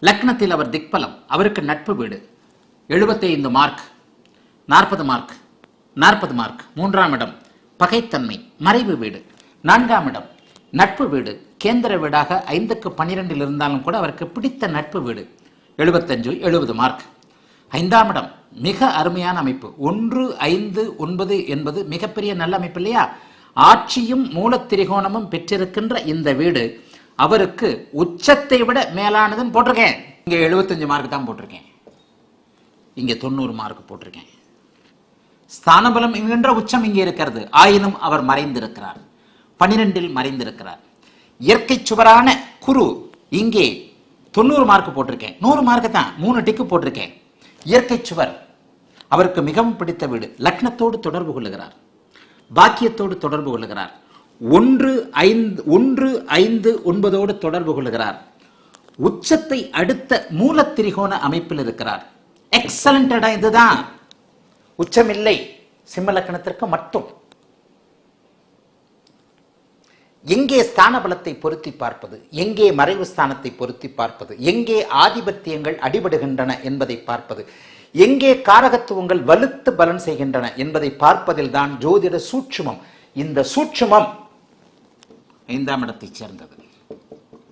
லக்னத்தில் அவர் திக்பலம், அவருக்கு நட்பு வீடு 75 மார்க், 40 மார்க், 40 மார்க். 3ஆம் இடம் பகைத்தன்மை, மறைவு வீடு. 4ஆம் இடம் நட்பு வீடு, கேந்திர வீடாக 5க்கு 12 இருந்தாலும் கூட அவருக்கு பிடித்த நட்பு வீடு 75, 70 மார்க். 5ஆம் இடம் மிக அருமையான அமைப்பு, 1, 5, 9 என்பது மிகப்பெரிய நல்ல அமைப்பு இல்லையா? ஆட்சியும் மூலத்திரிகோணமும் பெற்றிருக்கின்ற இந்த வீடு அவருக்கு உச்சத்தை விட மேலானதுன்னு போட்டிருக்கேன். இங்க 75 மார்க் தான் போட்டிருக்கேன், இங்க 90 மார்க் போட்டிருக்கேன். ஸ்தானபலம் என்கின்ற உச்சம் இங்கே இருக்கிறது, ஆயினும் அவர் மறைந்திருக்கிறார், 12இல் மறைந்திருக்கிறார். இயற்கை சுவரான குரு இங்கே 90 மார்க் போட்டிருக்கேன், 100 மார்க் தான், 3 டிக்கு போட்டிருக்கேன். இயற்கை சுவர் அவருக்கு மிகவும் பிடித்த வீடு. லக்னத்தோடு தொடர்பு கொள்ளுகிறார், பாக்கியத்தோடு தொடர்பு கொள்ளுகிறார், 1, 5, 9 தொடர்பு கொள்ளுகிறார். உச்சத்தை அடுத்த மூலத்திரிகோண அமைப்பில் இருக்கிறார். எக்ஸலண்ட் இடம் இதுதான். உச்சம் இல்லை சிம்ம லக்னத்திற்கு மட்டும். எங்கே ஸ்தான பலத்தை பொருத்தி பார்ப்பது, எங்கே மறைவு ஸ்தானத்தை பொருத்தி பார்ப்பது, எங்கே ஆதிபத்தியங்கள் அடிபடுகின்றன என்பதை பார்ப்பது, எங்கே காரகத்துவங்கள் வலுத்து பலன் செய்கின்றன என்பதை பார்ப்பதில் தான் ஜோதிட சூட்சுமம். இந்த சூட்சுமம் 5ஆம் இடத்தைச் சேர்ந்தது.